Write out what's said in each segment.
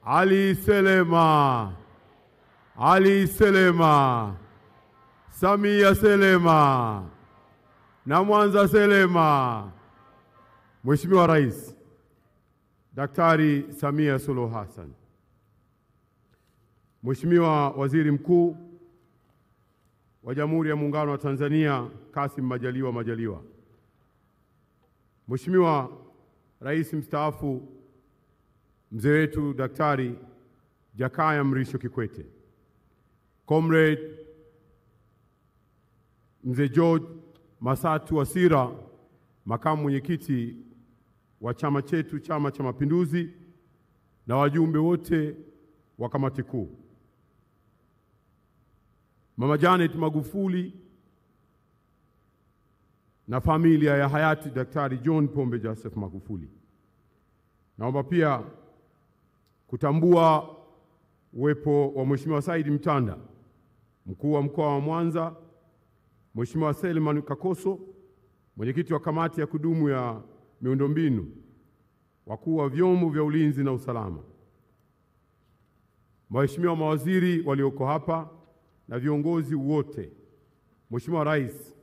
Ali Selema, Ali Selema, Samia Selema, na Mwanza Selema. Mheshimiwa Rais Daktari Samia Suluhu Hassan, Mheshimiwa Waziri Mkuu wa Jamhuri ya Muungano wa Tanzania Kassim Majaliwa, Mheshimiwa Rais mstaafu mzee wetu Daktari Jakaya Mrisho Kikwete, Comrade Mzee George Masatu Wasira, makamu mwenyekiti wa chama chetu, Chama cha Mapinduzi, na wajumbe wote wa kamati kuu, Mama Janet Magufuli na familia ya hayati Daktari John Pombe Joseph Magufuli. Naomba pia kutambua uwepo wa Mheshimiwa Said Mtanda, mkuu wa mkoa wa Mwanza, Mheshimiwa Selman Kakoso, mwenyekiti wa kamati ya kudumu ya miundombinu, wakuu wa vyombo vya ulinzi na usalama, Mheshimiwa mawaziri walioko hapa na viongozi wote. Mheshimiwa Rais,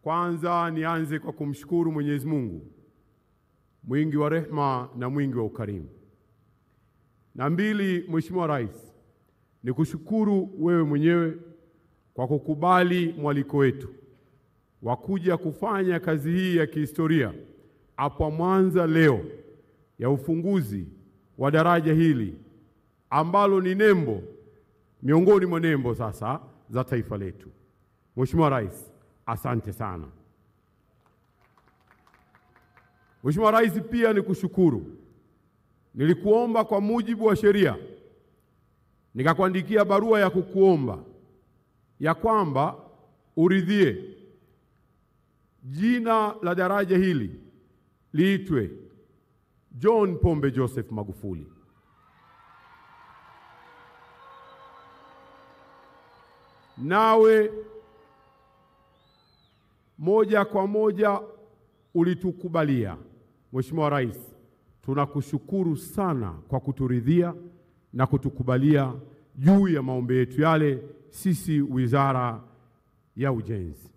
kwanza nianze kwa kumshukuru Mwenyezi Mungu mwingi wa rehema na mwingi wa ukarimu. Na mbili, Mheshimiwa Rais, ni kushukuru wewe mwenyewe kwa kukubali mwaliko wetu wa kuja kufanya kazi hii ya kihistoria hapa Mwanza leo ya ufunguzi wa daraja hili ambalo ni nembo miongoni mwa nembo sasa za taifa letu. Mheshimiwa Rais, asante sana. Mheshimiwa Rais, pia ni kushukuru. Nilikuomba kwa mujibu wa sheria, nikakuandikia barua ya kukuomba ya kwamba uridhie jina la daraja hili liitwe John Pombe Joseph Magufuli. Nawe moja kwa moja ulitukubalia. Mheshimiwa Rais, tunakushukuru sana kwa kuturidhia na kutukubalia juu ya maombi yetu yale sisi Wizara ya Ujenzi.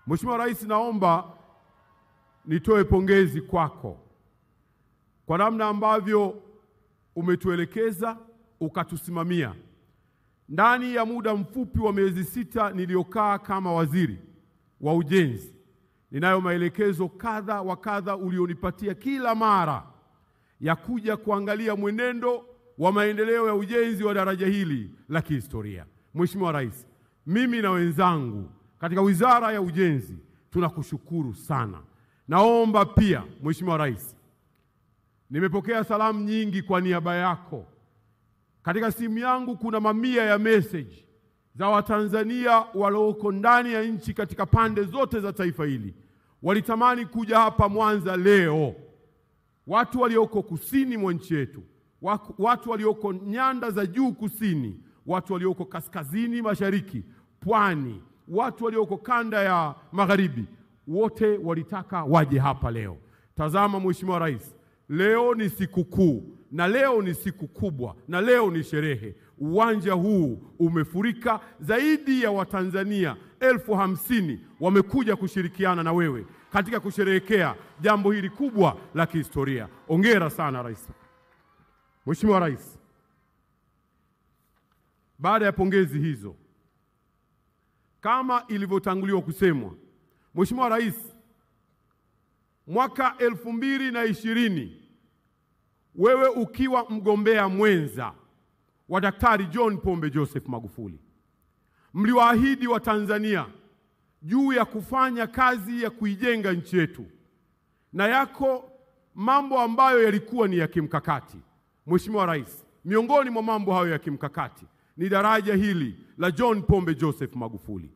Mheshimiwa Rais, naomba nitoe pongezi kwako kwa namna ambavyo umetuelekeza ukatusimamia. Ndani ya muda mfupi wa miezi 6 niliokaa kama waziri wa ujenzi, ninayo maelekezo kadha wa kadha ulionipatia kila mara ya kuja kuangalia mwenendo wa maendeleo ya ujenzi wa daraja hili la kihistoria. Mheshimiwa Rais, mimi na wenzangu katika Wizara ya Ujenzi tunakushukuru sana. Naomba pia Mheshimiwa Rais, nimepokea salamu nyingi kwa niaba yako. Katika simu yangu kuna mamia ya message za Watanzania walioko ndani ya nchi katika pande zote za taifa hili. Walitamani kuja hapa Mwanza leo. Watu walioko kusini mwa nchi yetu, watu walioko nyanda za juu kusini, watu walioko kaskazini mashariki, pwani, watu walioko kanda ya magharibi, wote walitaka waje hapa leo. Tazama Mheshimiwa Rais, leo ni siku kuu na leo ni siku kubwa na leo ni sherehe. Uwanja huu umefurika, zaidi ya Watanzania 50,000 wamekuja kushirikiana na wewe katika kusherehekea jambo hili kubwa la kihistoria. Hongera sana Rais. Mheshimiwa Rais, baada ya pongezi hizo, kama ilivyotanguliwa kusemwa, Mheshimiwa Rais, mwaka 2020 wewe ukiwa mgombea mwenza wa Daktari John Pombe Joseph Magufuli, mliwaahidi wa Tanzania juu ya kufanya kazi ya kuijenga nchi yetu, na yako mambo ambayo yalikuwa ni ya kimkakati. Mheshimiwa Rais, miongoni mwa mambo hayo ya kimkakati ni daraja hili la John Pombe Joseph Magufuli.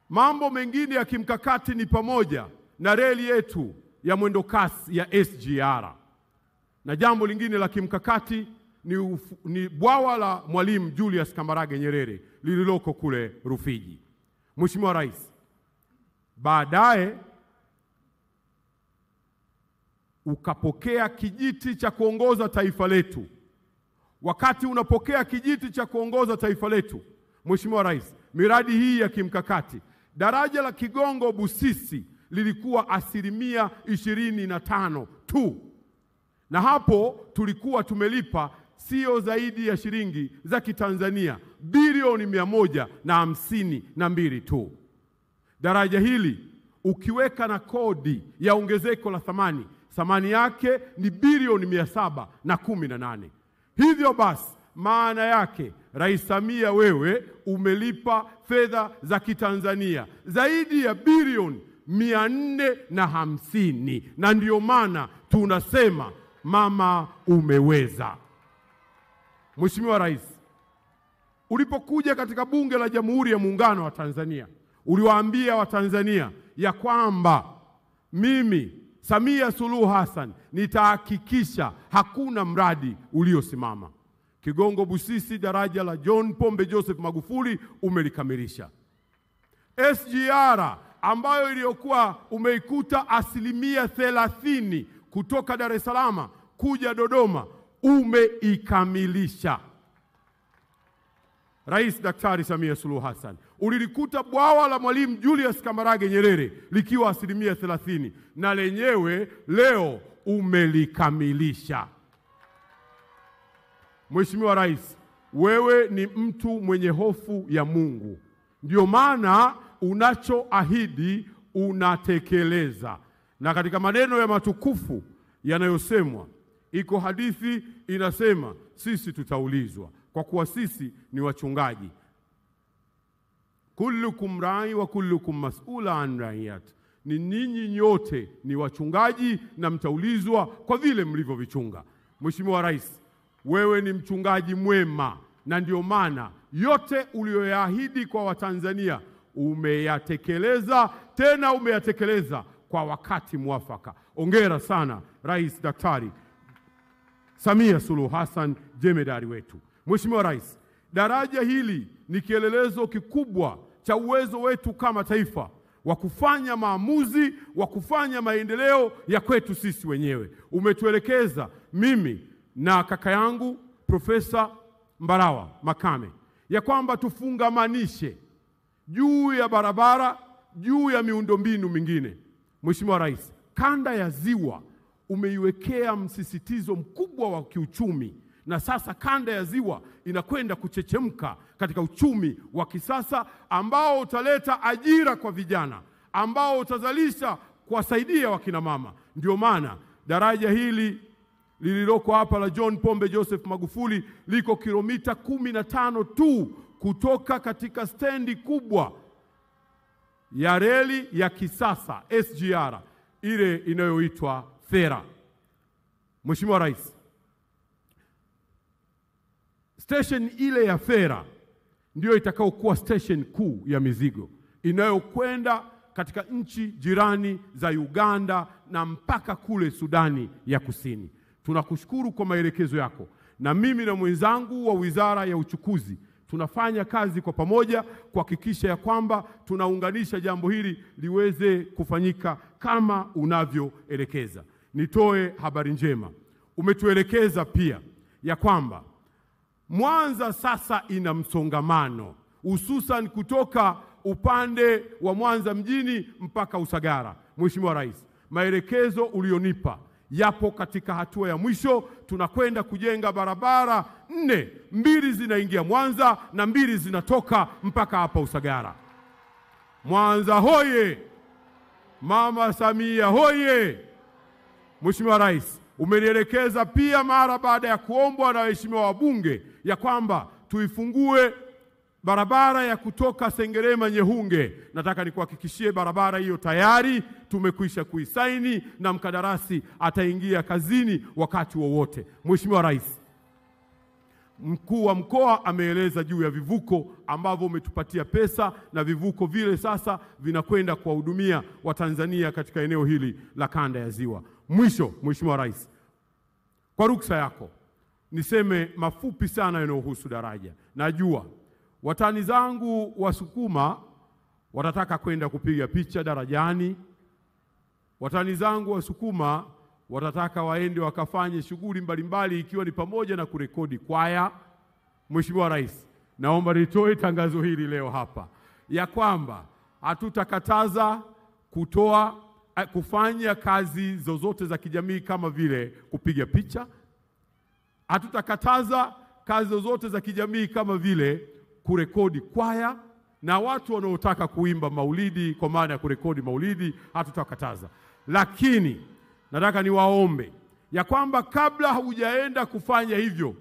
Mambo mengine ya kimkakati ni pamoja na reli yetu ya mwendo kasi ya SGR. Na jambo lingine la kimkakati ni bwawa la Mwalimu Julius Kambarage Nyerere lililoko kule Rufiji. Mheshimiwa Rais, baadaye ukapokea kijiti cha kuongoza taifa letu. Wakati unapokea kijiti cha kuongoza taifa letu, Mheshimiwa Rais, miradi hii ya kimkakati, daraja la Kigongo Busisi lilikuwa 25% tu, na hapo tulikuwa tumelipa sio zaidi ya shilingi za Kitanzania bilioni 152 tu. Daraja hili ukiweka na kodi ya ongezeko la thamani yake ni bilioni 718. Hivyo basi maana yake Rais Samia, wewe umelipa fedha za Kitanzania zaidi ya bilioni 450, na ndio maana tunasema mama umeweza. Mheshimiwa Rais, ulipokuja katika Bunge la Jamhuri ya Muungano wa Tanzania, uliwaambia Watanzania ya kwamba mimi Samia Suluhu Hassan nitahakikisha hakuna mradi uliosimama. Kigongo Busisi, daraja la John Pombe Joseph Magufuli umelikamilisha. SGR ambayo iliyokuwa umeikuta 30% kutoka Dar es Salaam kuja Dodoma umeikamilisha. Rais Daktari Samia Suluhu Hassan, ulilikuta bwawa la Mwalimu Julius Kambarage Nyerere likiwa 30% na lenyewe leo umelikamilisha. Mheshimiwa Rais, wewe ni mtu mwenye hofu ya Mungu. Ndio maana unachoahidi unatekeleza. Na katika maneno ya matukufu yanayosemwa, iko hadithi inasema sisi tutaulizwa kwa kuwa sisi ni wachungaji. Kullukum rai wa kullukum mas'ula an raiyat. Ni ninyi nyote ni wachungaji na mtaulizwa kwa vile mlivyovichunga. Mheshimiwa Rais, wewe ni mchungaji mwema, na ndio maana yote uliyoyaahidi kwa Watanzania umeyatekeleza, tena umeyatekeleza kwa wakati mwafaka. Hongera sana Rais Daktari Samia Suluhu Hassan, jemedari wetu. Mheshimiwa Rais, daraja hili ni kielelezo kikubwa cha uwezo wetu kama taifa wa kufanya maamuzi, wa kufanya maendeleo ya kwetu sisi wenyewe. Umetuelekeza mimi na kaka yangu Profesa Mbarawa Makame ya kwamba tufungamanishe juu ya barabara, juu ya miundombinu mingine. Mheshimiwa Rais, kanda ya Ziwa umeiwekea msisitizo mkubwa wa kiuchumi, na sasa kanda ya Ziwa inakwenda kuchechemka katika uchumi wa kisasa ambao utaleta ajira kwa vijana, ambao utazalisha kuwasaidia wakina mama. Ndio maana daraja hili lililoko hapa la John Pombe Joseph Magufuli liko kilomita 15 tu kutoka katika stendi kubwa ya reli ya kisasa SGR ile inayoitwa Fera. Mheshimiwa Rais, station ile ya Fera ndio itakayokuwa station kuu ya mizigo inayokwenda katika nchi jirani za Uganda na mpaka kule Sudani ya Kusini. Tunakushukuru kwa maelekezo yako, na mimi na mwenzangu wa Wizara ya Uchukuzi tunafanya kazi kwa pamoja kuhakikisha ya kwamba tunaunganisha jambo hili liweze kufanyika kama unavyoelekeza. Nitoe habari njema. Umetuelekeza pia ya kwamba Mwanza sasa ina msongamano, hususan kutoka upande wa Mwanza mjini mpaka Usagara. Mheshimiwa Rais, maelekezo ulionipa yapo katika hatua ya mwisho. Tunakwenda kujenga barabara 4, 2 zinaingia Mwanza na 2 zinatoka mpaka hapa Usagara. Mwanza hoye! Mama Samia hoye! Mheshimiwa Rais, umenielekeza pia mara baada ya kuombwa na waheshimiwa wabunge ya kwamba tuifungue barabara ya kutoka Sengerema Nyehunge. Nataka nikuhakikishie barabara hiyo tayari tumekwisha kuisaini na mkandarasi ataingia kazini wakati wowote. Mheshimiwa Rais, Mkuu wa mkoa ameeleza juu ya vivuko ambavyo umetupatia pesa, na vivuko vile sasa vinakwenda kuwahudumia Watanzania katika eneo hili la kanda ya Ziwa. Mwisho, Mheshimiwa Rais, kwa ruksa yako niseme mafupi sana yanayohusu daraja. Najua watani zangu Wasukuma watataka kwenda kupiga picha darajani. Watani zangu Wasukuma watataka waende wakafanye shughuli mbalimbali ikiwa ni pamoja na kurekodi kwaya. Mheshimiwa Rais, naomba nitoe tangazo hili leo hapa ya kwamba hatutakataza kufanya kazi zozote za kijamii kama vile kupiga picha. Hatutakataza kazi zozote za kijamii kama vile kurekodi kwaya, na watu wanaotaka kuimba maulidi kwa maana ya kurekodi maulidi hatutakataza. Lakini nataka niwaombe ya kwamba kabla hujaenda kufanya hivyo,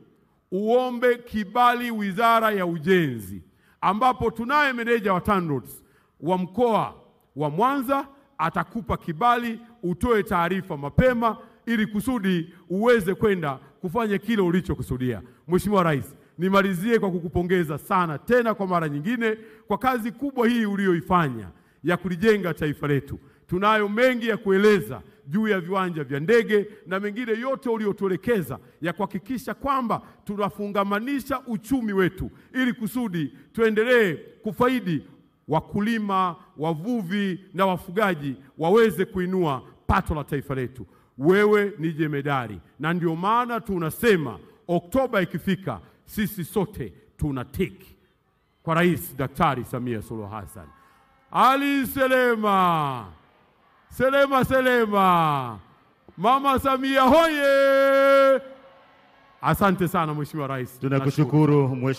uombe kibali Wizara ya Ujenzi, ambapo tunaye meneja wa TANROADS wa mkoa wa Mwanza atakupa kibali, utoe taarifa mapema ili kusudi uweze kwenda kufanya kile ulichokusudia. Mheshimiwa Rais, nimalizie kwa kukupongeza sana tena kwa mara nyingine kwa kazi kubwa hii uliyoifanya ya kulijenga taifa letu. Tunayo mengi ya kueleza juu ya viwanja vya ndege na mengine yote uliotuelekeza ya kuhakikisha kwamba tunafungamanisha uchumi wetu ili kusudi tuendelee kufaidi wakulima, wavuvi na wafugaji waweze kuinua pato la taifa letu. Wewe ni jemedari, na ndio maana tunasema Oktoba ikifika sisi sote tunatiki kwa Rais Daktari Samia Suluhu Hassan. Ali Selema, Selema Selema, Mama Samia hoye! Asante sana Mheshimiwa Rais. Tunakushukuru Mheshimiwa.